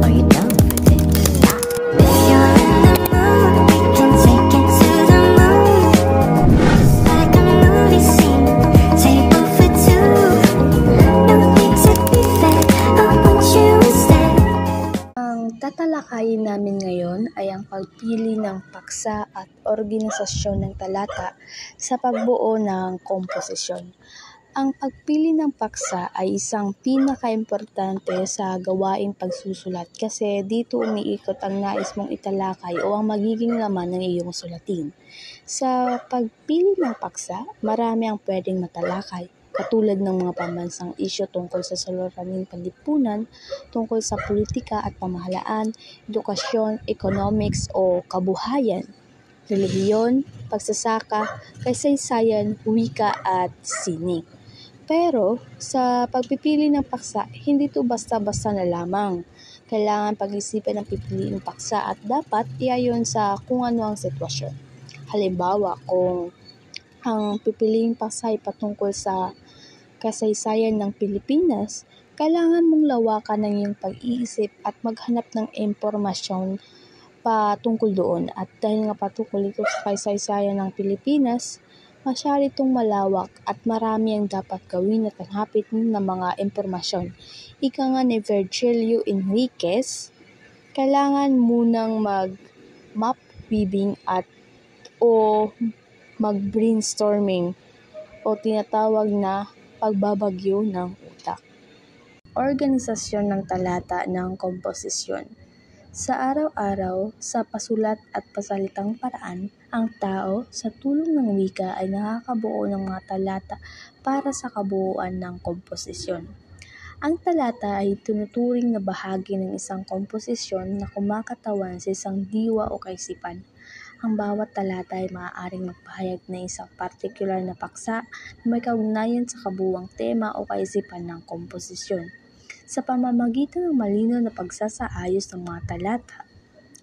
Are you down for this? If you're in the mood, we can take it to the moon. Just like a movie scene, table for two. No need to be fair, I want you instead. Ang tatalakayin namin ngayon ay ang pagpili ng paksa at organisasyon ng talata sa pagbuo ng komposisyon. Ang pagpili ng paksa ay isang pinakaimportante sa gawaing pagsusulat kasi dito umiikot ang nais mong italakay o ang magiging laman ng iyong sulatin. Sa pagpili ng paksa, marami ang pwedeng matalakay, katulad ng mga pambansang isyu tungkol sa suliraning panlipunan, tungkol sa politika at pamahalaan, edukasyon, economics o kabuhayan, relihiyon, pagsasaka, kasaysayan, wika at sining. Pero sa pagpipili ng paksa, hindi ito basta-basta na lamang. Kailangan pag-isipan ang pipiliing paksa at dapat iayon sa kung ano ang sitwasyon. Halimbawa, kung ang pipiliing paksa ay patungkol sa kasaysayan ng Pilipinas, kailangan mong lawakan ng iyong pag-iisip at maghanap ng impormasyon patungkol doon. At dahil nga patungkol ito sa kasaysayan ng Pilipinas, masyado itong malawak at marami ang dapat gawin at hanapin ng mga impormasyon. Ika nga ni Virgilio Enriquez, kailangan munang mag-map weaving o mag-brainstorming o tinatawag na pagbabagyo ng utak. Organisasyon ng talata ng komposisyon. Sa araw-araw, sa pasulat at pasalitang paraan, ang tao sa tulong ng wika ay nakakabuo ng mga talata para sa kabuuan ng komposisyon. Ang talata ay tinuturing na bahagi ng isang komposisyon na kumakatawan sa isang diwa o kaisipan. Ang bawat talata ay maaaring magpahayag ng isang partikular na paksa na may kaugnayan sa kabuuang tema o kaisipan ng komposisyon. Sa pamamagitan ng malinaw na pagsasaayos ng mga talata,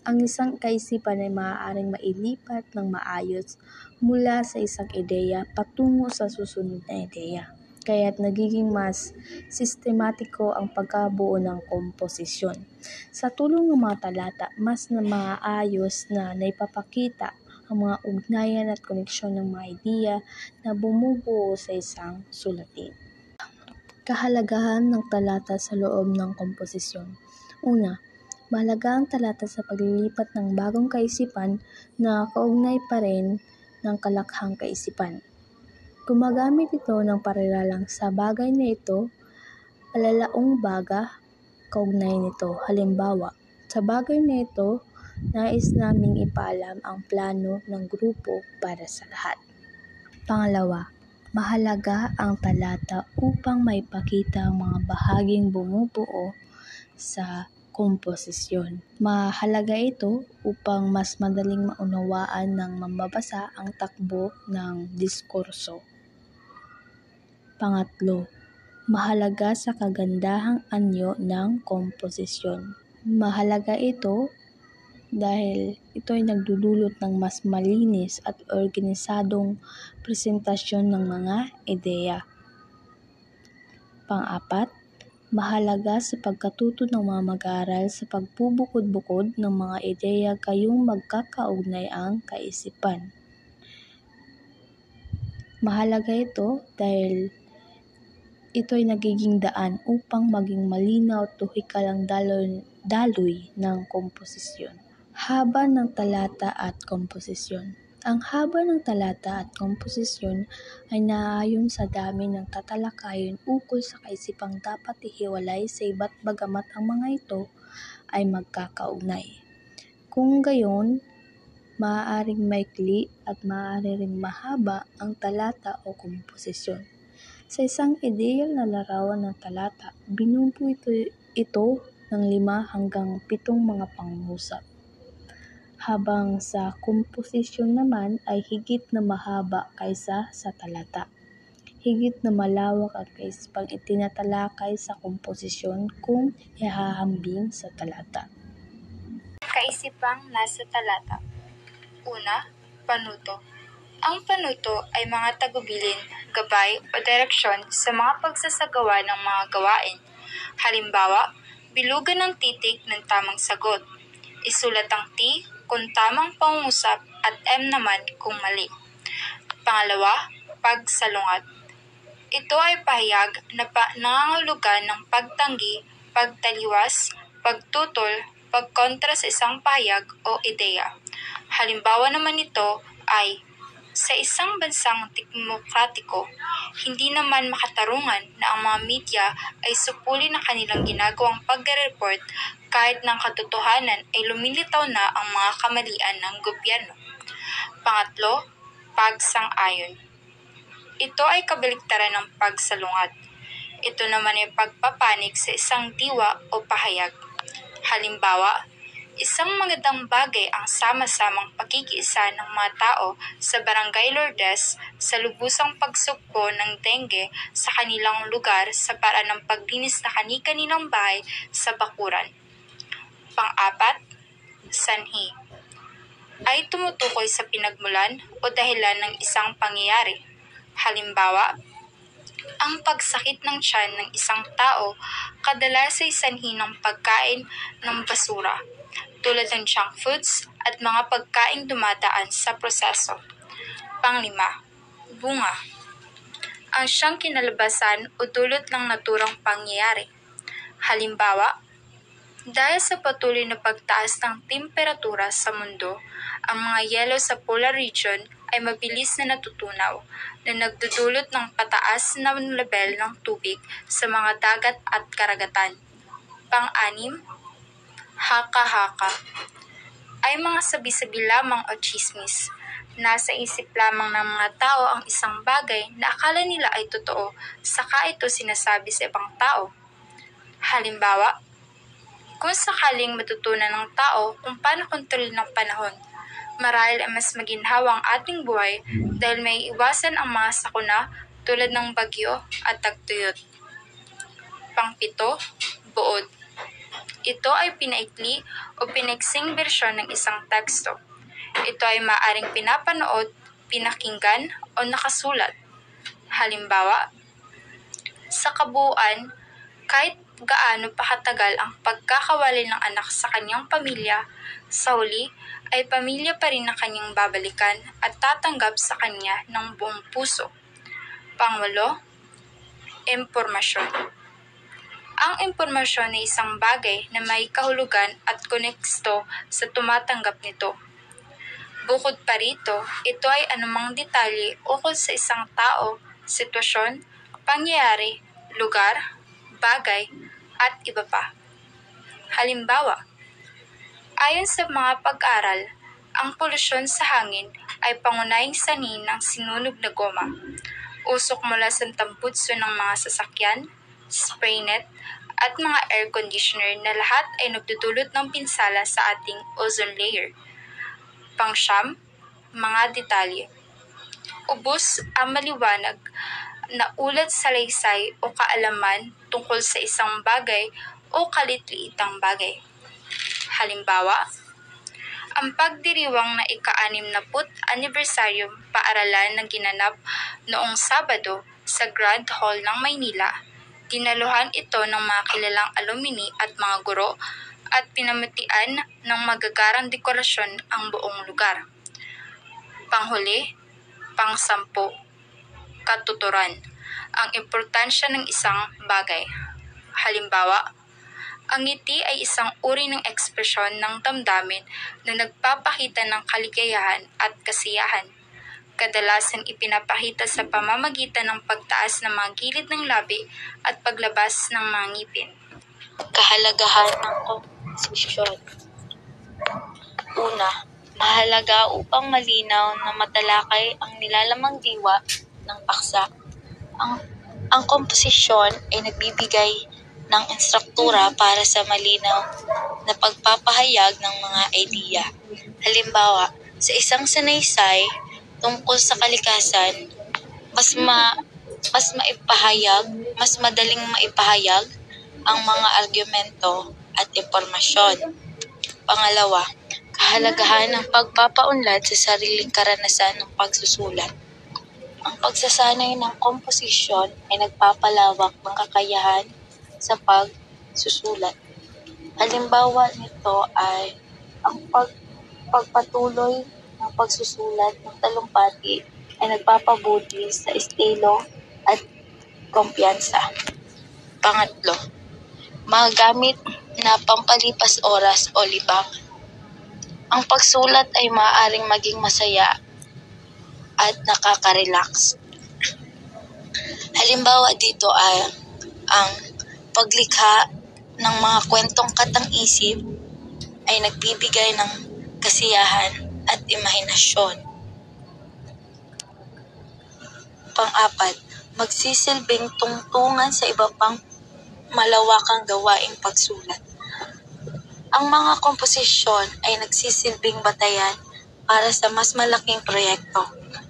ang isang kaisipan ay maaaring mailipat ng maayos mula sa isang ideya patungo sa susunod na ideya. Kaya't nagiging mas sistematiko ang pagkabuo ng komposisyon. Sa tulong ng mga talata, mas na maayos na naipapakita ang mga ugnayan at koneksyon ng mga ideya na bumubuo sa isang sulatin. Kahalagahan ng talata sa loob ng komposisyon. Una, mahalaga ang talata sa paglilipat ng bagong kaisipan na kaugnay pa rin ng kalakhang kaisipan. Gumagamit ito ng paralalang sa bagay na ito, palalaong baga, kaugnay nito. Halimbawa, sa bagay na ito, nais naming ipaalam ang plano ng grupo para sa lahat. Pangalawa, mahalaga ang talata upang maipakita ang mga bahaging bumubuo sa komposisyon. Mahalaga ito upang mas madaling maunawaan ng mambabasa ang takbo ng diskurso. Pangatlo, mahalaga sa kagandahang anyo ng komposisyon. Mahalaga ito dahil ito ay nagdudulot ng mas malinis at organisadong presentasyon ng mga ideya. Pang-apat, mahalaga sa pagkatuto ng mga mag-aaral sa pagbubukod-bukod ng mga ideya gayong magkakaugnay ang kaisipan. Mahalaga ito dahil ito ay nagiging daan upang maging malinaw at tuhikal ang daloy ng komposisyon. Haba ng talata at komposisyon. Ang haba ng talata at komposisyon ay naaayon sa dami ng tatalakayin ukol sa kaisipang dapat ihiwalay sa iba't bagamat ang mga ito ay magkakaugnay. Kung gayon, maaaring maikli at maaari ring mahaba ang talata o komposisyon. Sa isang ideal na larawan ng talata, binubuo ito ng 5 hanggang 7 mga pangungusap. Habang sa komposisyon naman ay higit na mahaba kaysa sa talata. Higit na malawak ang kaisipang itinatalakay sa komposisyon kung ihahambing sa talata. Kaisipang nasa talata. Una, panuto. Ang panuto ay mga tagubilin, gabay o direksyon sa mga pagsasagawa ng mga gawain. Halimbawa, Bilugan ng titik ng tamang sagot. Isulat ang T kung tamang pangungusap at M naman kung mali. Pangalawa, pagsalungat. Ito ay pahayag na nangangahulugan ng pagtanggi, pagtaliwas, pagtutol, pagkontra sa isang pahayag o ideya. Halimbawa naman nito ay, sa isang bansang demokratiko, hindi naman makatarungan na ang mga media ay supuli na kanilang ginagawang pagre-report kahit ng katotohanan ay lumilitaw na ang mga kamalian ng gobyerno. Pangatlo, pagsang-ayon. Ito ay kabaliktaran ng pagsalungat. Ito naman ay pagpapanig sa isang diwa o pahayag. Halimbawa, isang magandang bagay ang sama-samang pagkikiisa ng mga tao sa Barangay Lourdes sa lubusang pagsugpo ng dengue sa kanilang lugar sa paraan ng paglinis na kani-kanilang bahay sa bakuran. Pang-apat, sanhi. Ay tumutukoy sa pinagmulan o dahilan ng isang pangyayari. Halimbawa, ang pagsakit ng tiyan ng isang tao kadalas ay sanhi ng pagkain ng basura, tulad ng junk foods at mga pagkaing dumadaan sa proseso. Panglima, bunga. Ang siyang kinalabasan o dulot ng naturang pangyayari. Halimbawa, dahil sa patuloy na pagtaas ng temperatura sa mundo, ang mga yelo sa polar region ay mabilis na natutunaw na nagdudulot ng pataas na level ng tubig sa mga dagat at karagatan. Pang-anim, haka-haka. Ay mga sabi-sabi lamang o chismis. Nasa isip lamang ng mga tao ang isang bagay na akala nila ay totoo, saka ito sinasabi sa ibang tao. Halimbawa, kung sakaling matutunan ng tao kung paano kontrolin ng panahon, marahil ay mas maginhawa ang ating buhay dahil may iwasan ang mga sakuna tulad ng bagyo at tagtuyot. Pang-pito, buod. Ito ay pinaikli o pinaiksing bersyon ng isang teksto. Ito ay maaaring pinapanood, pinakinggan o nakasulat. Halimbawa, sa kabuuan, kahit gaano pa katagal ang pagkakawala ng anak sa kanyang pamilya, sa huli ay pamilya pa rin na kanyang babalikan at tatanggap sa kanya ng buong puso. Pangwalo, impormasyon. Ang impormasyon ay isang bagay na may kahulugan at koneksto sa tumatanggap nito. Bukod pa rito, ito ay anumang detalye ukol sa isang tao, sitwasyon, pangyayari, lugar, bagay, at iba pa. Halimbawa, ayon sa mga pag-aral, ang polusyon sa hangin ay pangunahing sanhi ng sinunog na goma, usok mula sa tambutso ng mga sasakyan, spray net, at mga air conditioner na lahat ay nagdudulot ng pinsala sa ating ozone layer. Pang-siyam, mga detalye. Ubos ang maliwanag na ulat salaysay o kaalaman tungkol sa isang bagay o kalitliitang bagay. Halimbawa, ang pagdiriwang na ika-60 anibersaryong paaralan na ginanap noong Sabado sa Grand Hall ng Maynila, dinaluhan ito ng mga kilalang alumni at mga guro at pinamutian ng magagarang dekorasyon ang buong lugar. Panghuli, pang-10, katuturan, ang importansya ng isang bagay. Halimbawa, ang ngiti ay isang uri ng ekspresyon ng damdamin na nagpapakita ng kaligayahan at kasiyahan. Kadalasan ipinapakita sa pamamagitan ng pagtaas ng mga gilid ng labi at paglabas ng mga ngipin. Kahalagahan ng komposisyon. Una, mahalaga upang malinaw na matalakay ang nilalamang diwa ng paksa. Ang komposisyon ay nagbibigay ng instruktura para sa malinaw na pagpapahayag ng mga idea. Halimbawa, sa isang sanaysay tungkol sa kalikasan, mas madaling maipahayag ang mga argumento at impormasyon. Pangalawa, kahalagahan ng pagpapaunlad sa sariling karanasan ng pagsusulat. Ang pagsasanay ng komposisyon ay nagpapalawak ng kakayahan sa pagsusulat. Halimbawa nito ay ang pagpatuloy ng pagsusulat ng talumpati ay nagpapabuti sa estilo at kumpiyansa. Pangatlo, mga gamit na pampalipas oras o libang. Ang pagsulat ay maaaring maging masaya at nakaka-relax. Halimbawa dito ay ang paglikha ng mga kwentong katang-isip ay nagbibigay ng kasiyahan at imahinasyon. Pang-apat, magsisilbing tungtungan sa iba pang malawakang gawaing pagsulat. Ang mga komposisyon ay nagsisilbing batayan para sa mas malaking proyekto.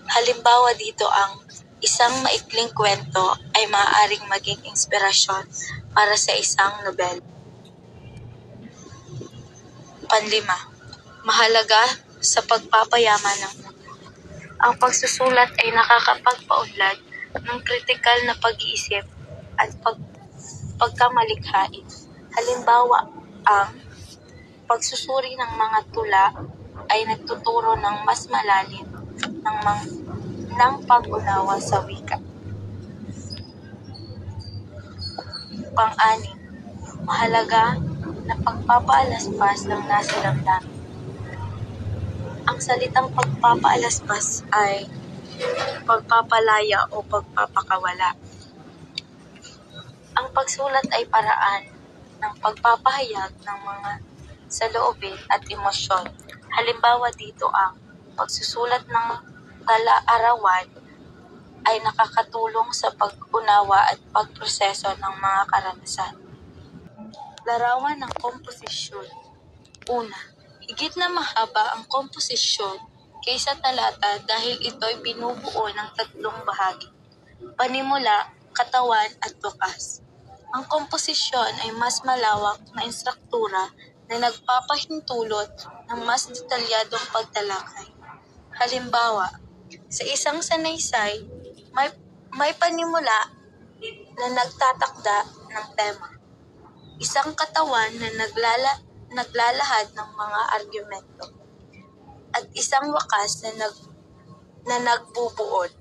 Halimbawa dito ang isang maikling kwento ay maaaring maging inspirasyon para sa isang nobel. Panlima, mahalaga sa pagpapayaman ng utak. Ang pagsusulat ay nakakapagpaunlad ng kritikal na pag-iisip at pagkamalikhain. Halimbawa, ang pagsusuri ng mga tula ay nagtuturo ng mas malalim ng pag-unawa sa wika. Pang-anim, mahalaga na pagpapaalaspas ng nasa damdamin. Ang salitang pagpapaalaspas ay pagpapalaya o pagpapakawala. Ang pagsulat ay paraan ng pagpapahayag ng mga saloobin at emosyon. Halimbawa dito ang pagsusulat ng tala-arawan ay nakakatulong sa pag-unawa at pagproseso ng mga karanasan. Larawan ng komposisyon. Una, higit na mahaba ang komposisyon kaysa talata dahil ito'y binubuo ng tatlong bahagi: panimula, katawan at wakas. Ang komposisyon ay mas malawak na istruktura na nagpapahintulot ng mas detalyadong pagtalakay. Halimbawa, sa isang sanaysay, may panimula na nagtatakda ng tema, isang katawan na naglalahad ng mga argumento, at isang wakas na nagbubuod.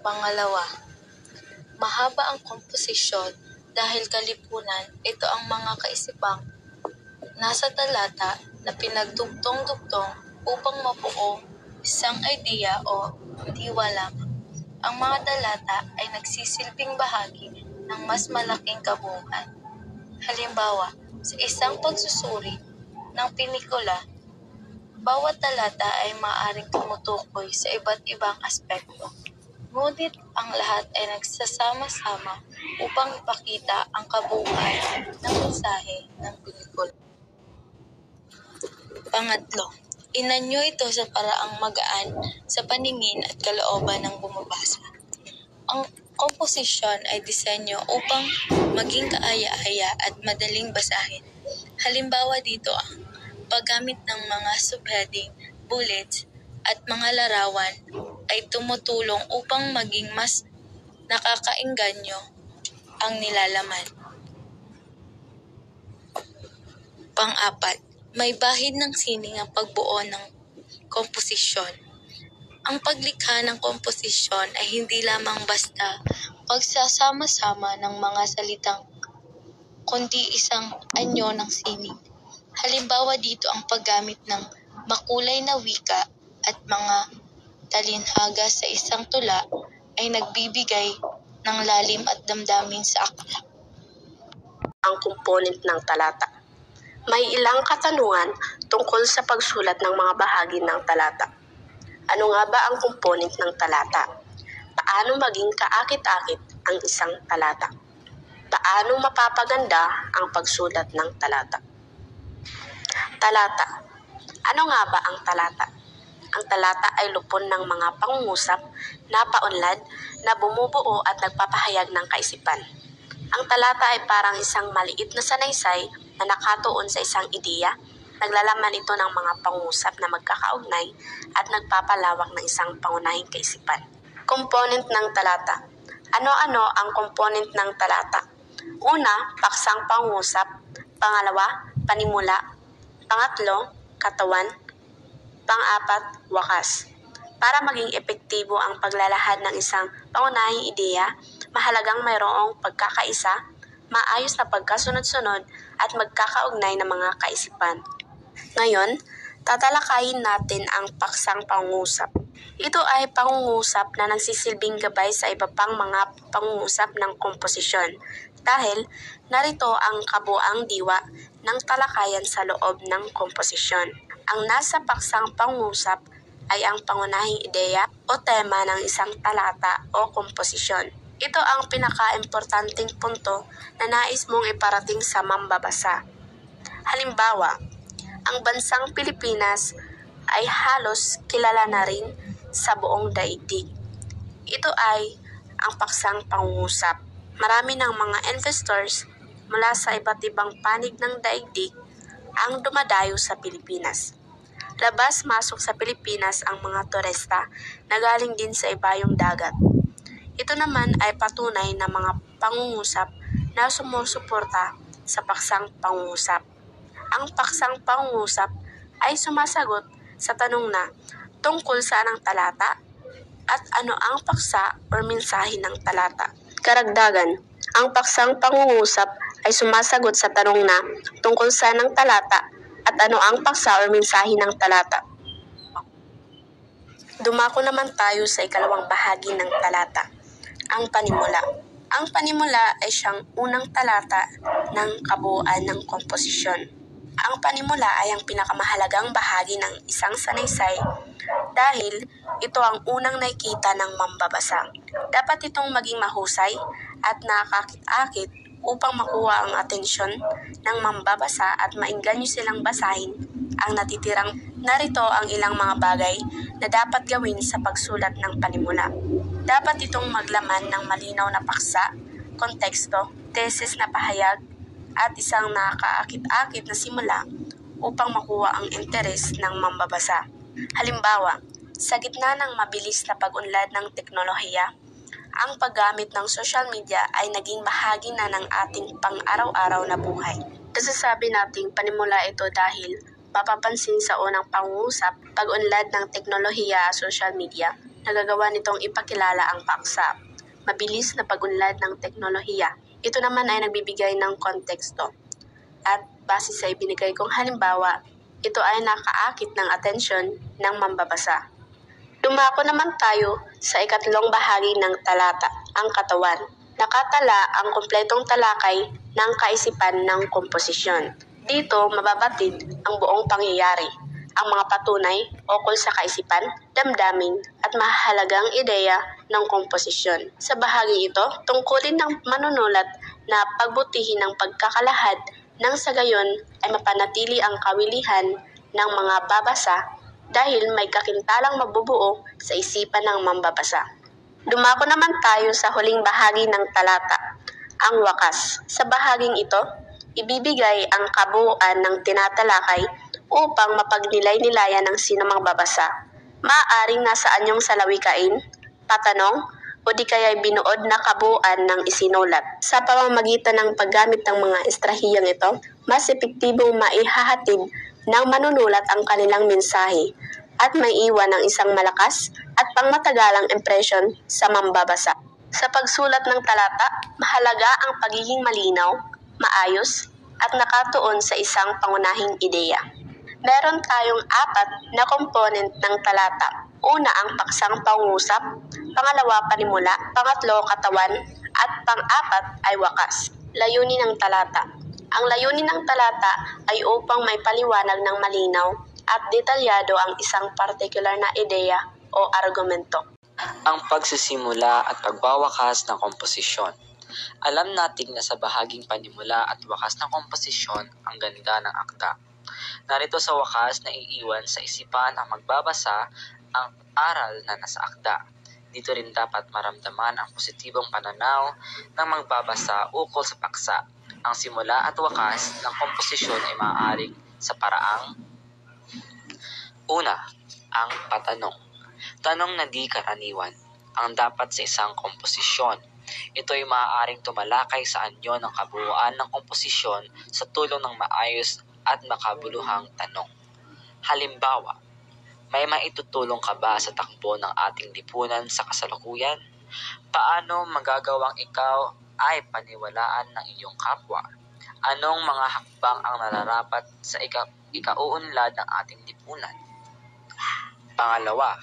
Pangalawa, mahaba ang komposisyon dahil kalipunan ito ang mga kaisipang nasa talata na pinagdugtong-dugtong upang mabuo isang idea o diwa lamang. Ang mga talata ay nagsisilbing bahagi ng mas malaking kabuuan. Halimbawa, sa isang pagsusuri ng pinikula, bawat talata ay maaaring tumutukoy sa iba't ibang aspekto. Ngunit ang lahat ay nagsasama-sama upang ipakita ang kabuuan ng mensahe ng pelikula. Pangatlo, inanyo ito sa paraang magaan sa paningin at kalooban ng bumabasa. Ang komposisyon ay disenyo upang maging kaaya-aya at madaling basahin. Halimbawa dito ang paggamit ng mga subheading, bullets, at mga larawan ay tumutulong upang maging mas nakakaengganyo ang nilalaman. Pang-apat, may bahid ng sining ang pagbuo ng komposisyon. Ang paglikha ng komposisyon ay hindi lamang basta pagsasama-sama ng mga salitang, kundi isang anyo ng sining. Halimbawa dito ang paggamit ng makulay na wika at mga talinhaga sa isang tula ay nagbibigay ng lalim at damdamin sa akla. Ang komponent ng talata. May ilang katanungan tungkol sa pagsulat ng mga bahagi ng talata. Ano nga ba ang komponent ng talata? Paano maging kaakit-akit ang isang talata? Paano mapapaganda ang pagsulat ng talata? Talata. Ano nga ba ang talata? Ang talata ay lupon ng mga pangungusap na paunlad na bumubuo at nagpapahayag ng kaisipan. Ang talata ay parang isang maliit na sanaysay na nakatuon sa isang ideya. Naglalaman ito ng mga pangungusap na magkakaugnay at nagpapalawak ng isang pangunahing kaisipan. Component ng talata. Ano-ano ang komponent ng talata? Una, paksang pangungusap. Pangalawa, panimula. Pangatlo, katawan. Pang-apat, wakas. Para maging epektibo ang paglalahad ng isang pangunahing ideya, mahalagang mayroong pagkakaisa, maayos na pagkasunod-sunod at magkakaugnay na mga kaisipan. Ngayon, tatalakayin natin ang paksang pangungusap. Ito ay pangungusap na nagsisilbing gabay sa iba pang mga pangungusap ng komposisyon dahil narito ang kabuang diwa ng talakayan sa loob ng komposisyon. Ang nasa paksang pangungusap ay ang pangunahing ideya o tema ng isang talata o komposisyon. Ito ang pinaka-importanting punto na nais mong iparating sa mambabasa. Halimbawa, ang bansang Pilipinas ay halos kilala na rin sa buong daigdig. Ito ay ang paksang pangungusap. Marami ng mga investors mula sa iba't ibang panig ng daigdig ang dumadayo sa Pilipinas. Labas-masok sa Pilipinas ang mga turista na galing din sa ibayong dagat. Ito naman ay patunay na mga pangungusap na sumusuporta sa paksang pangungusap. Ang paksang pangungusap ay sumasagot sa tanong na tungkol saan ang talata at ano ang paksa o mensahe ng talata. Karagdagan, ang paksang pangungusap ay sumasagot sa tanong na tungkol saan ang talata at ano ang paksa o mensahe ng talata. Dumako naman tayo sa ikalawang bahagi ng talata, ang panimula. Ang panimula ay siyang unang talata ng kabuuan ng komposisyon. Ang panimula ay ang pinakamahalagang bahagi ng isang sanaysay dahil ito ang unang nakikita ng mambabasa. Dapat itong maging mahusay at nakakakit-akit upang makuha ang atensyon ng mambabasa at maengganyo silang basahin ang natitirang. Narito ang ilang mga bagay na dapat gawin sa pagsulat ng panimula. Dapat itong maglaman ng malinaw na paksa, konteksto, teses na pahayag, at isang nakakaakit-akit na simula upang makuha ang interes ng mambabasa. Halimbawa, sa gitna ng mabilis na pag-unlad ng teknolohiya, ang paggamit ng social media ay naging bahagi na ng ating pang-araw-araw na buhay. Nasasabi nating panimula ito dahil mapapansin sa unang pangungusap, pag-unlad ng teknolohiya at social media, nagagawa nitong ipakilala ang paksa. Mabilis na pag-unlad ng teknolohiya. Ito naman ay nagbibigay ng konteksto. At base sa ibinigay kong halimbawa, ito ay nakaakit ng atensyon ng mambabasa. Dumako naman tayo sa ikatlong bahagi ng talata, ang katawan. Nakatala ang kumpletong talakay ng kaisipan ng komposisyon. Dito mababatid ang buong pangyayari, ang mga patunay ukol sa kaisipan, damdamin at mahalagang ideya ng komposisyon. Sa bahagi ito, tungkulin ng manunulat na pagbutihin ang pagkakalahad nang sa gayon ay mapanatili ang kawilihan ng mga babasa dahil may kakintalang mabubuo sa isipan ng mambabasa. Dumako naman tayo sa huling bahagi ng talata, ang wakas. Sa bahaging ito, ibibigay ang kabuuan ng tinatalakay upang mapagnilay-nilayan ng sinumang babasa. Maaaring nasa anyong salawikain, patanong, o di kaya'y binuod na kabuuan ng isinulat. Sa pamamagitan ng paggamit ng mga estrahiyang ito, mas epektibong maihahatid ng manunulat ang kanilang mensahe at may iwan ng isang malakas at pangmatagalang impresyon sa mambabasa. Sa pagsulat ng talata, mahalaga ang pagiging malinaw, maayos, at nakatuon sa isang pangunahing ideya. Meron tayong 4 na komponent ng talata. Una, ang paksang pangungusap, pangalawa, panimula, pangatlo, katawan, at pang-4 ay wakas. Layunin ng talata. Ang layunin ng talata ay upang may paliwanag ng malinaw at detalyado ang isang partikular na ideya o argumento. Ang pagsisimula at pagwawakas ng komposisyon. Alam natin na sa bahaging panimula at wakas ng komposisyon ang ganda ng akda. Narito sa wakas na iiwan sa isipan ng magbabasa ang aral na nasa akda. Dito rin dapat maramdaman ang positibong pananaw ng magbabasa ukol sa paksa. Ang simula at wakas ng komposisyon ay maaaring sa paraang una, ang patanong. Tanong na di karaniwan ang dapat sa isang komposisyon. Ito ay maaaring tumalakay sa anyo ng kabuuan ng komposisyon sa tulong ng maayos at makabuluhang tanong. Halimbawa, may maitutulong ka ba sa takbo ng ating lipunan sa kasalukuyan? Paano magagawang ikaw ay paniwalaan ng iyong kapwa? Anong mga hakbang ang nararapat sa ikauunlad ng ating lipunan? Pangalawa,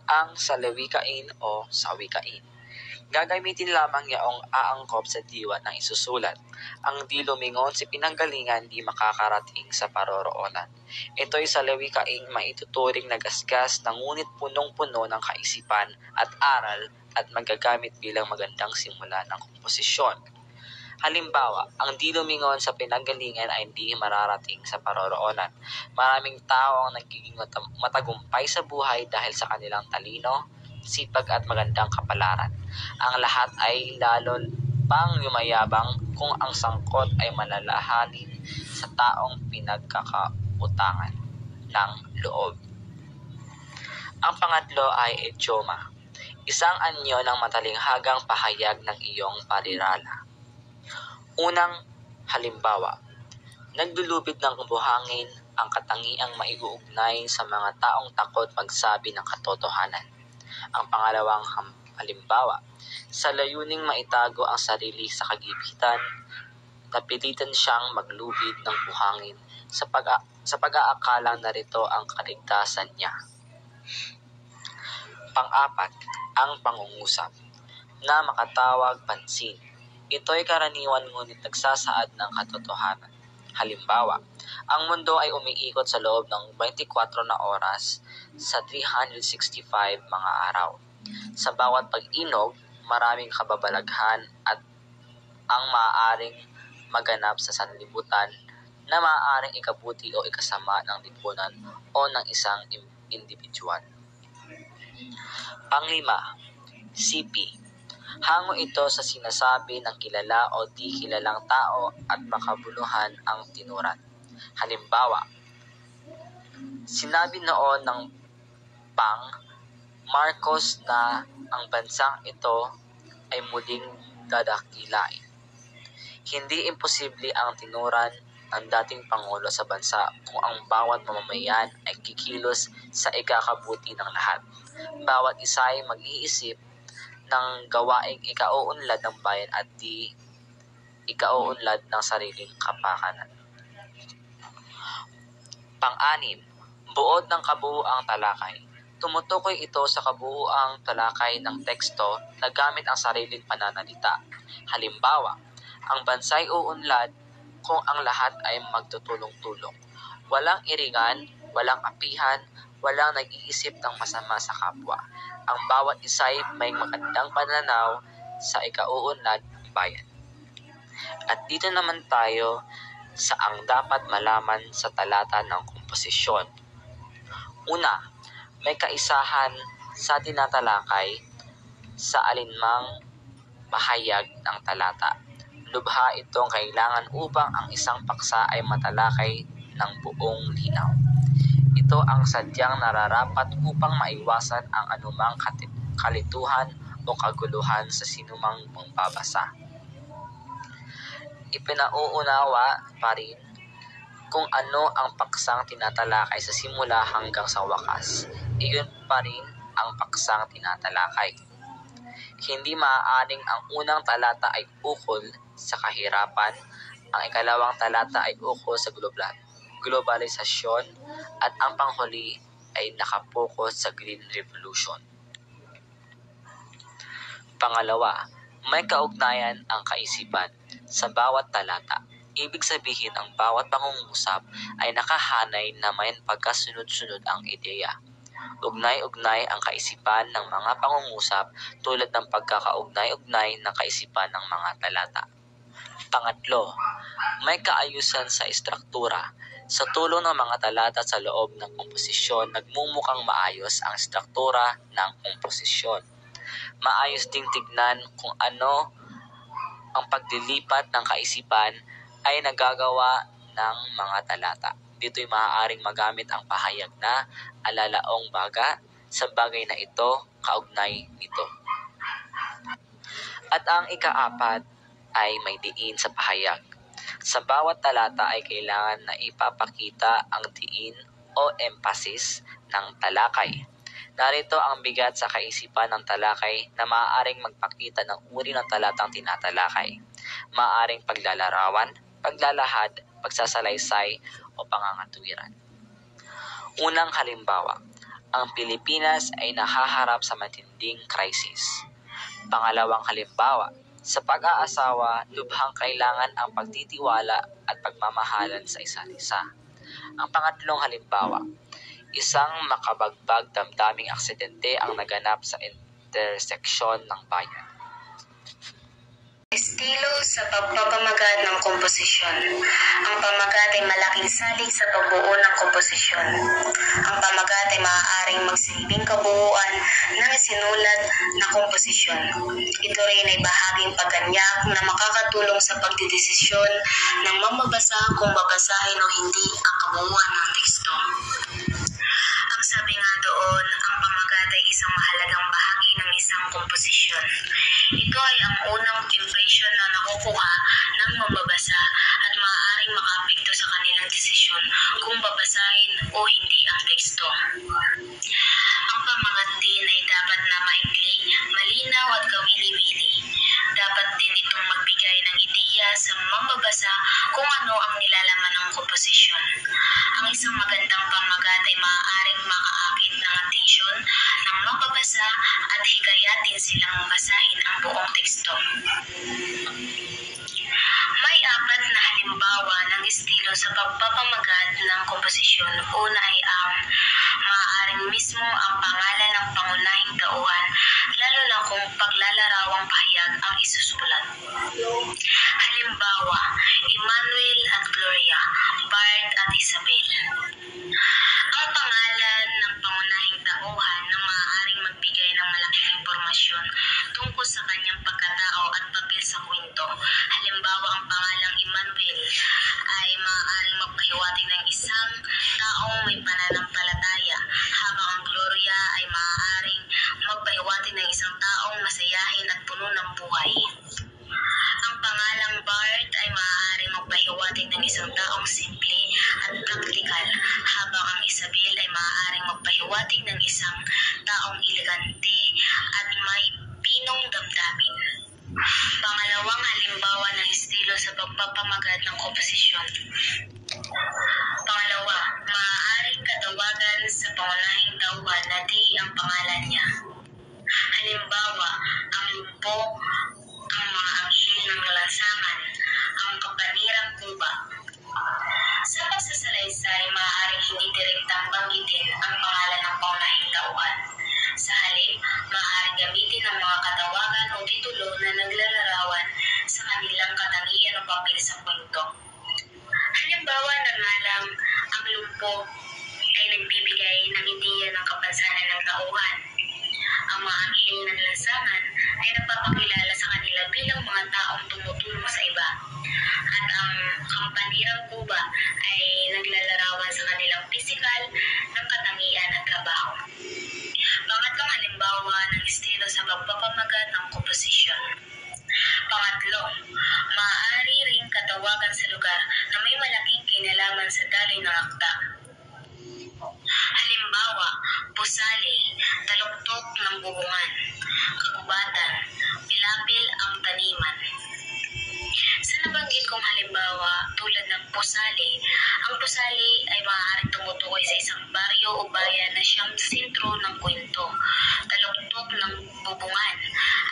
ang salawikain o sawikain. Gagamitin lamang yaong aangkop sa diwa ng isusulat. Ang di lumingon si pinanggalingan di makakarating sa paroroonan. Ito'y salawikaing maituturing na gasgas na ngunit punong-puno ng kaisipan at aral at magagamit bilang magandang simula ng komposisyon. Halimbawa, ang di lumingon sa pinanggalingan ay hindi mararating sa paroroonan. Maraming tao ang nagiging matagumpay sa buhay dahil sa kanilang talino, sipag at magandang kapalaran. Ang lahat ay lalo pang yumayabang kung ang sangkot ay malalahanin sa taong pinagkakautangan ng loob. Ang pangatlo ay idioma, isang anyo ng matalinghagang pahayag ng iyong parirala. Unang halimbawa, naglulubid ng buhangin ang katangiang maiuugnay sa mga taong takot magsabi ng katotohanan. Ang pangalawang halimbawa, sa layuning maitago ang sarili sa kagipitan, napilitan siyang maglubid ng buhangin sa pag-aakalang narito ang kaligtasan niya. Pang-apat, ang pangungusap na makatawag pansin. Ito'y karaniwan ngunit nagsasaad ng katotohanan. Halimbawa, ang mundo ay umiikot sa loob ng 24 na oras sa 365 mga araw. Sa bawat pag-inog, maraming kababalaghan at ang maaaring maganap sa sanlibutan na maaaring ikabuti o ikasama ng lipunan o ng isang individual. Panglima, CP. Hango ito sa sinasabi ng kilala o di kilalang tao at makabuluhan ang tinuran. Halimbawa, sinabi noon ng Marcos na ang bansang ito ay muling dadakilain. Hindi imposible ang tinuran ng dating Pangulo sa bansa kung ang bawat mamamayan ay kikilos sa ikakabuti ng lahat. Bawat isa ay mag-iisip ng gawaing ikauunlad ng bayan at di ikauunlad ng sariling kapakanan. Pang-anim, buod ng kabuuang talakay. Tumutukoy ito sa kabuuang talakay ng teksto na gamit ang sariling pananalita. Halimbawa, ang bansa'y uunlad kung ang lahat ay magtutulong-tulong. Walang iringan, walang apihan, walang nag-iisip ng masama sa kapwa. Ang bawat isa'y may magandang pananaw sa ikauunlad ng bayan. At dito naman tayo sa ang dapat malaman sa talata ng komposisyon. Una, may kaisahan sa tinatalakay sa alinmang pahayag ng talata. Lubha itong kailangan upang ang isang paksa ay matalakay ng buong linaw. Ito ang sadyang nararapat upang maiwasan ang anumang kalituhan o kaguluhan sa sinumang magbabasa. Ipinauunawa pa rin kung ano ang paksang tinatalakay sa simula hanggang sa wakas. Iyon pa rin ang paksang tinatalakay. Hindi maaaring ang unang talata ay ukol sa kahirapan, ang ikalawang talata ay ukol sa globalisasyon, at ang panghuli ay nakapokus sa Green Revolution. Pangalawa, may kaugnayan ang kaisipan sa bawat talata. Ibig sabihin ang bawat pangungusap ay nakahanay na may pagkasunod-sunod ang ideya. Ugnay-ugnay ang kaisipan ng mga pangungusap tulad ng pagkakaugnay-ugnay ng kaisipan ng mga talata. Pangatlo, may kaayusan sa istruktura. Sa tulong ng mga talata sa loob ng komposisyon, nagmumukhang maayos ang istruktura ng komposisyon. Maayos ding tignan kung ano ang paglilipat ng kaisipan ay nagagawa ng mga talata. Dito'y maaaring magamit ang pahayag na alalaong baga sa bagay na ito, kaugnay nito. At ang ika-4 ay may diin sa pahayag. Sa bawat talata ay kailangan na ipapakita ang diin o emphasis ng talakay. Narito ang bigat sa kaisipan ng talakay na maaaring magpakita ng uri ng talatang tinatalakay. Maaaring paglalarawan, paglalahad, pagsasalaysay o pangangatwiran. Unang halimbawa, ang Pilipinas ay nahaharap sa matinding krisis. Pangalawang halimbawa, sa pag-aasawa, lubhang kailangan ang pagtitiwala at pagmamahalan sa isa't isa. Ang pangatlong halimbawa, isang makabagbag damdaming aksidente ang naganap sa interseksyon ng bayan. Estilo sa pagpapamagat ng komposisyon. Ang pamagat ay malaking salik sa pagbuo ng komposisyon. Ang pamagat ay maaaring magsilbing kabuuan ng isinulat na komposisyon. Ito rin ay bahaging pagganyak na makakatulong sa pagdidesisyon ng mamabasa kung babasahin o hindi ang kabuuan ng teksto. Ang sabi nga doon, ang pamagat ay isang mahalagang bahagi ng isang komposisyon. Ito ay ang unang impression na nakukuha ng mambabasa at maaaring makaapekto sa kanilang desisyon kung babasahin o hindi ang teksto. Ang pamagat din ay dapat na maikli, malinaw at kawili-wili. Dapat din itong magbigay ng ideya sa mambabasa kung ano ang nilalaman ng komposisyon. Ang isang magandang pamagat ay maaaring makaakit ng atensyon ng mambabasa at hikayatin silang basahin ang buong teksto. May 4 na halimbawa ng estilo sa pagpapamagat ng komposisyon. Una ay ang maaaring mismo ang pangalan ng pangunahing tauhan, lalo na kung paglalarawang pahayag ang isusulat. Halimbawa, Emmanuel at Gloria, Bart at Isabel. Ang pangalan ng pangunahing tauhan na maaaring magbigay ng malaking impormasyon tungkol sa kanyang pagkatao at papel sa kwento. Halimbawa, ang pangalang Emmanuel ay maaaring magpahiwatig ng isang taong may pananampalataya, habang ang Gloria ay maaaring magpahiwatig ng isang taong masayahin at puno ng buhay. Ang pangalang Bart ay maaaring magpahiwatig ng isang taong simple at praktikal, habang ang Isabel ay maaaring magpahiwatig ng isang taong elegante at may pinong damdamin. Pangalawang halimbawa ng estilo sa pagpapamagat ng komposisyon. Pangalawa, maaaring katawagan sa pangunahing tauhan na di ang pangalan niya. Halimbawa, ang lumpo, ang mga anghel ng lansangan, ang kapanirang kuba. Sa pagsasalaysay, maaaring hindi direktang banggitin ang pangalan ng pangunahing tauhan. Sa halip, maaaring gamitin ang mga katawagan o titulo na naglalarawan sa kanilang katangian o papel sa kwento. Halimbawa na nga lang, ang lumpo ay nagbibigay ng ideya ng kapansanan ng tauhan. Ang mga anghel ng lansangan ay nagpapakilala sa kanila bilang mga taong tumutulong sa iba. At ang kampanirang kuba ay naglalarawan sa kanilang pisikal ng katangian at trabaho. Pangatlong halimbawa ng estilo sa pagpapamagat ng komposisyon. Pangatlo, maaari ring katawagan sa lugar na may malaking kinalaman sa daloy ng akda. Halimbawa, pusali, taluktok ng bubungan, kagubatan, pilapil ang taniman. Sa nabanggit kong halimbawa, tulad ng pusali, ang pusali ay maaaring tumutukoy sa isang baryo o bayan na siyang sentro ng kwento. Taluktok ng bubungan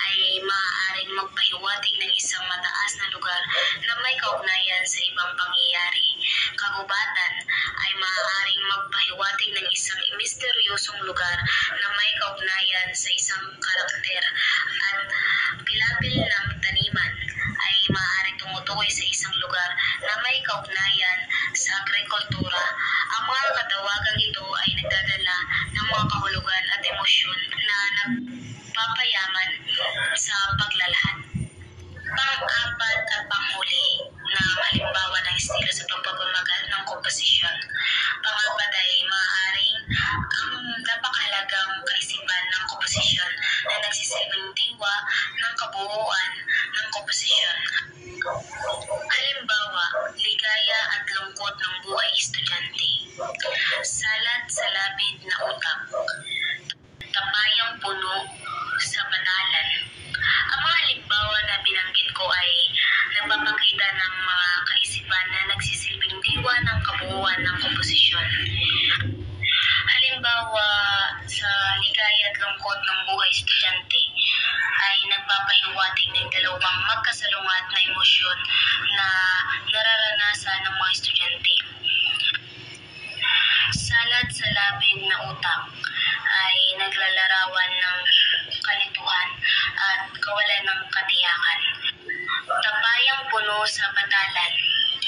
ay maaaring magpahiwatig ng isang mataas na lugar na may kaugnayan sa ibang pangyayari. Kagubatan ay maaaring magpahiwatig ng isang misteryosong lugar na may kaugnayan sa isang karakter. At pilapil ng taniman ay maaaring tumutukoy sa isang lugar na may kaugnayan sa agrikultura. Ang mga katawagang ito ay nagdadala ng mga kahulugan at emosyon na nagpapayaman sa paglalahad. Pang-apat at panghuli na halimbawa ng estilo sa pagpapamagat ng komposisyon. Pang-apat ay maaaring ang napakahalagang kaisipan ng komposisyon na nagsisilbing diwa ng kabuuan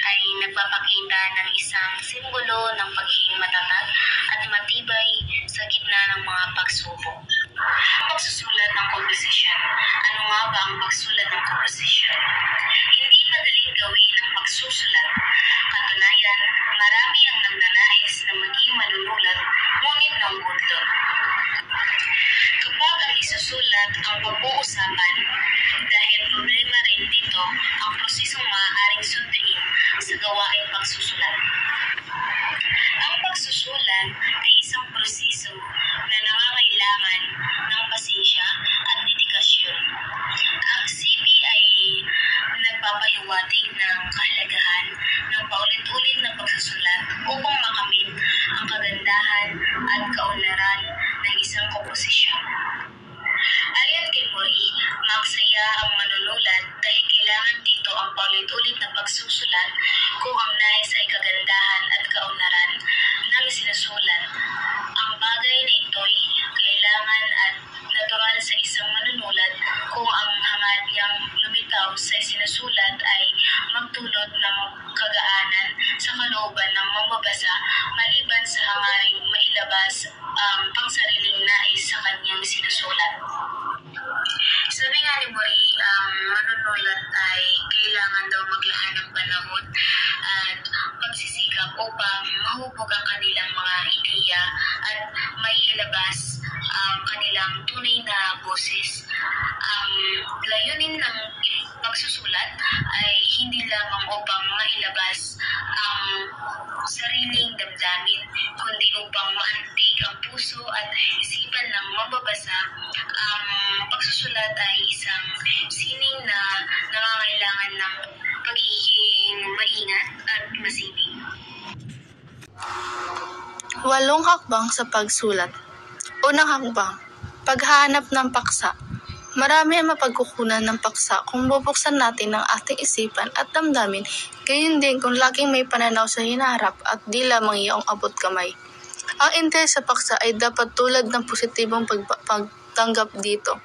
ay nagpapakita ng isang simbolo ng pagiging matatag at matibay sa gitna ng mga pagsubok. Pagsusulat ng komposisyon. Ano nga ba ang pagsulat ng komposisyon? Hindi madaling gawin ang pagsusulat. Katunayan, marami ang nagnanais na maging manunulat, ngunit nangudlot. Kapag ang isusulat ang pag-uusapan, dahil problema rin dito ang prosesong maaaring sundin sa gawaing pagsusulat. Ang pagsusulat ay isang proseso na nangangailangan ng pasensya at dedikasyon. Ang CP ay nagpapahiwatig ng kahalagahan ng paulit-ulit na pagsusulat upang makamit ang kagandahan at kaunlaran ng isang komposisyon. Ayon kay Mori, magsaya ang manunulat dahil kailangan dito ang paulit-ulit na pagsusulat kung ang nais ay kagandahan at kaunlaran ng sinusulat. Ang bagay na ito'y kailangan at natural sa isang manunulat kung ang hangad niyang lumitaw sa sinusulat ay magdulot ng kagaanan sa kalooban ng mambabasa maliban sa hangaring mailabas ang pangsariling nais sa kanyang sinusulat. Sabi nga ni Mori, ang manunulat ay kailangan daw maglaan ng panahon at pagsisikap upang mahubog ang kanilang mga ideya at mailabas ang kanilang tunay na boses. Ang layunin ng pagsusulat ay hindi lamang upang mailabas ang sariling damdamin, kundi upang maantig ang puso at isipan ng mambabasa. Ang pagsusulat ay isang sining na nangangailangan ng pagiging maingat at masindig. 8 hakbang sa pagsulat. Unang hakbang, paghahanap ng paksa. Marami ang mapagkukunan ng paksa kung bubuksan natin ang ating isipan at damdamin, gayon din kung laging may pananaw sa hinaharap at di lamang iyong abot kamay. Ang interes sa paksa ay dapat tulad ng positibong pagtanggap dito.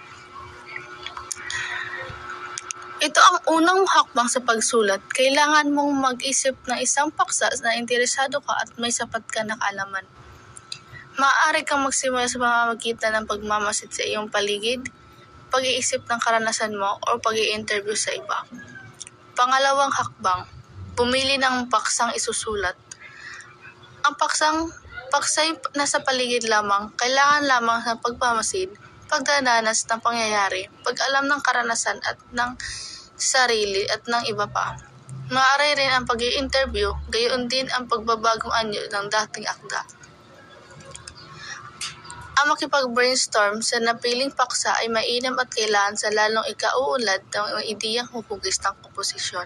Ito ang unang hakbang sa pagsulat. Kailangan mong mag-isip ng isang paksa na interesado ka at may sapat ka na kaalaman. Maaari kang magsimula sa pamamagitan ng pagmamasid sa iyong paligid, pag-iisip ng karanasan mo, o pag-i-interview sa iba. Pangalawang hakbang, pumili ng paksang isusulat. Ang paksay nasa paligid lamang, kailangan lamang ng pagmamasid, pagdadanas ng pangyayari, pag-alam ng karanasan at ng sarili at ng iba pa. Maaari rin ang pag-i-interview, gayon din ang pagbabagong anyo ng dating akda. Ang makipag-brainstorm sa napiling paksa ay mainam at kailangan sa lalong ikauunlad ng ideyang hupugis ng komposisyon.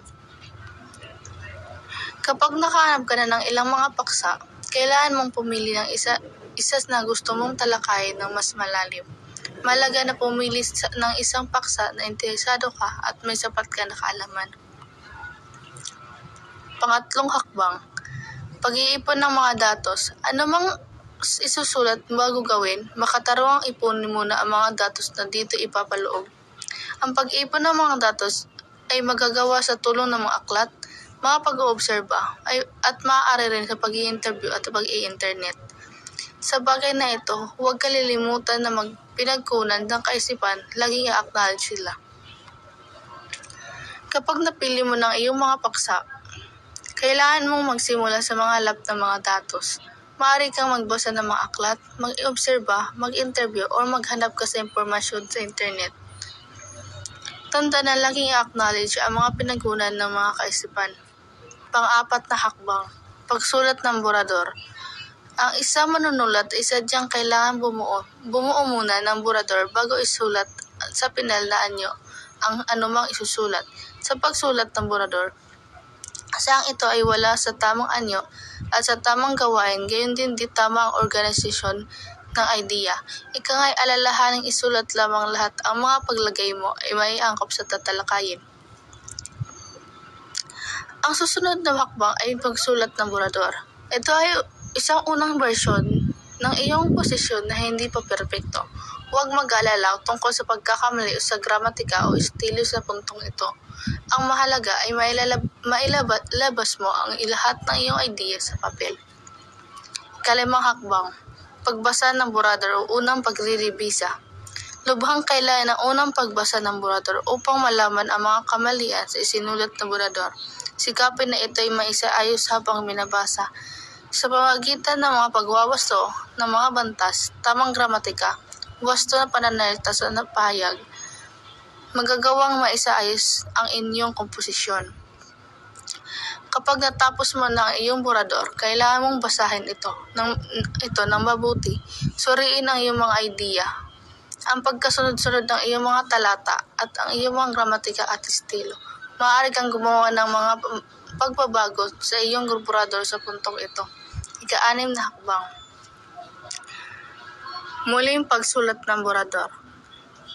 Kapag nakahanap ka na ng ilang mga paksa, kailangan mong pumili ng isa na gusto mong talakayin ng mas malalim. Mahalaga na pumili ng isang paksa na interesado ka at may sapat ka na kaalaman. Pangatlong hakbang, pag-iipon ng mga datos. Anumang isusulat bago gawin, makatarungang ipunin muna ang mga datos na dito ipapaloob. Ang pag-iipon ng mga datos ay magagawa sa tulong ng mga aklat, mga pag-oobserba, at maaari rin sa pag-i-interview at pag-i-internet. Sa bagay na ito, huwag kalilimutan na pinagkunan ng kaisipan, laging i-acknowledge sila. Kapag napili mo ng iyong mga paksa, kailangan mong magsimula sa mga lap ng mga datos. Maaari kang magbasa ng mga aklat, mag-obserba, mag-interview, o maghanap ka sa impormasyon sa internet. Tanda na laging i-acknowledge ang mga pinagkunan ng mga kaisipan. Pang-apat na hakbang, pagsulat ng borador. Ang isang manunulat ay sadyang kailangan bumuo muna ng borador bago isulat sa pinal na anyo ang anumang isusulat. Sa pagsulat ng borador, saang ito ay wala sa tamang anyo at sa tamang gawain, gayon din di tama ang organisasyon ng idea. Ikangay alalahaning isulat lamang lahat ang mga paglagay mo ay may angkop sa tatalakayin. Ang susunod na hakbang ay pagsulat ng borador. Ito ay isang unang bersyon ng iyong posisyon na hindi pa perpekto. Huwag mag-alala tungkol sa pagkakamali o sa gramatika o estilo sa puntong ito. Ang mahalaga ay mailabas mo ang lahat ng iyong idea sa papel. Ikalimang hakbang, pagbasa ng borrador o unang pagre-revisa. Lubhang kailangan ng unang pagbasa ng borrador upang malaman ang mga kamalian sa isinulat na borrador. Sikapin na ito'y maisaayos habang binabasa. Sa pamamagitan ng mga pagwawasto ng mga bantas, tamang gramatika, wasto na pananalita sa pahayag, magagawang maisaayos ang inyong komposisyon. Kapag natapos mo na ang iyong borrador, kailangan mong basahin ito ng mabuti. Suriin ang iyong mga idea, ang pagkasunod-sunod ng iyong mga talata at ang iyong mga gramatika at estilo. Maaari kang gumawa ng mga pagbabago sa iyong borrador sa puntong ito. Ika-6 na hakbang. Muling pagsulat ng borrador.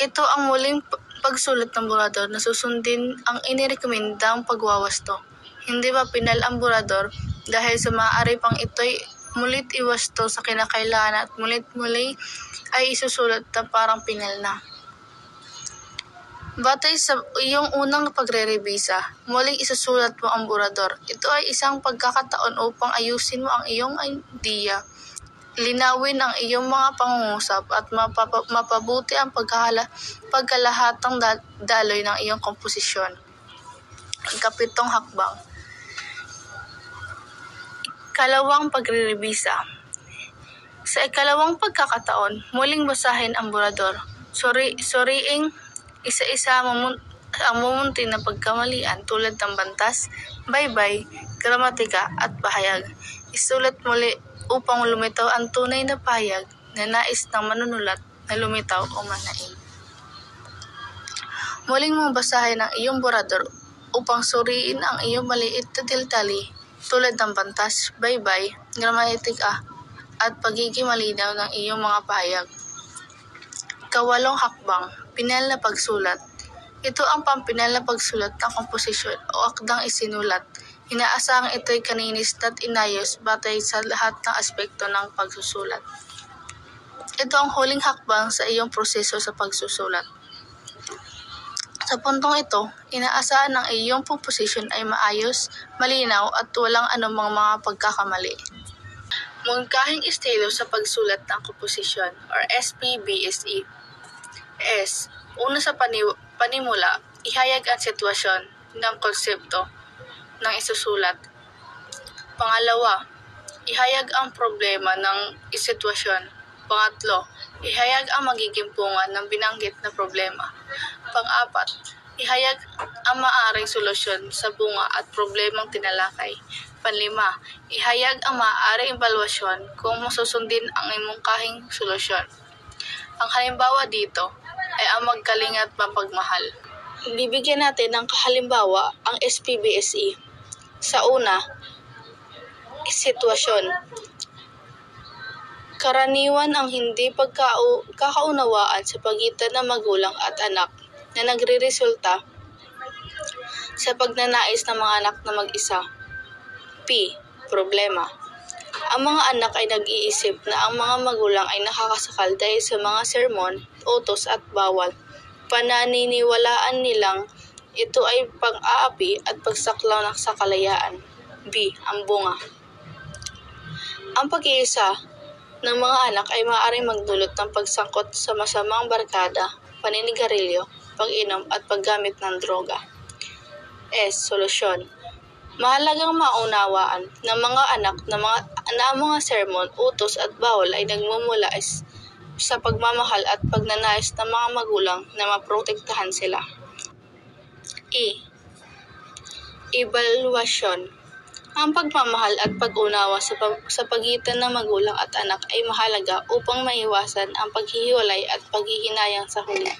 Ito ang muling pagsulat ng borrador na susundin ang inirekomendang pagwawasto. Hindi ba pinal ang borrador dahil sa maaari pang ito'y mulit iwasto sa kinakailangan at mulit-muli ay isusulat na parang pinal na. Batay sa iyong unang pagre-revisa, muling isusulat mo ang borrador. Ito ay isang pagkakataon upang ayusin mo ang iyong idea, linawin ang iyong mga pangungusap at mapabuti ang pagkalahatang daloy ng iyong komposisyon. Ika-7 hakbang. Ikalawang pagre-revisa. Sa ikalawang pagkakataon, muling basahin ang borrador. Suriing isa-isa ang mumunti na pagkamalian tulad ng bantas, baybay, gramatika at pahayag. Isulat muli upang lumitaw ang tunay na pahayag na nais ng manunulat na lumitaw o manain. Muling mong basahin ang iyong borrador upang suriin ang iyong maliit na detalye tulad ng bantas, baybay, gramatika at pagiging malinaw ng iyong mga pahayag. Ika-8 hakbang, pinal na pagsulat. Ito ang pampinal na pagsulat ng komposisyon o akdang isinulat. Inaasahang ito'y kaninis at inayos batay sa lahat ng aspekto ng pagsusulat. Ito ang huling hakbang sa iyong proseso sa pagsusulat. Sa puntong ito, inaasahan ng iyong komposisyon ay maayos, malinaw at walang anumang mga pagkakamali. Mungkahing estilo sa pagsulat ng komposisyon or SPBSE. S. Una sa panimula, ihayag ang sitwasyon ng konsepto ng isusulat. Pangalawa, ihayag ang problema ng sitwasyon. Pangatlo, ihayag ang magiging bunga ng binanggit na problema. Pang-apat, ihayag ang maaaring solusyon sa bunga at problemang tinalakay. Panlima, ihayag ang maaaring ebaluasyon kung masusundin ang imungkahing solusyon. Ang halimbawa dito ay ang magkaling at mapagmahal. Bibigyan natin ng halimbawa ang SPBSE. Sa una, sitwasyon. Karaniwan ang hindi pagkakaunawaan sa pagitan ng magulang at anak na nagreresulta sa pagnanais ng mga anak na mag-isa. P. Problema. Ang mga anak ay nag-iisip na ang mga magulang ay nakakasakal dahil sa mga sermon, utos at bawal. Pananiniwalaan nilang ito ay pang-aapi at pagsaklaw sa kalayaan. B. Ang bunga. Ang pag-iisa ng mga anak ay maaaring magdulot ng pagsangkot sa masamang barkada, paninigarilyo, pag-inom at paggamit ng droga. S. Solusyon. Mahalagang maunawaan ng mga anak na ang mga sermon, utos at bawal ay nagmumula sa pagmamahal at pagnanais ng mga magulang na maprotektahan sila. E. Ebaluasyon. Ang pagmamahal at pag-unawa sa pagitan ng magulang at anak ay mahalaga upang maiwasan ang paghihiwalay at paghihinayang sa huli.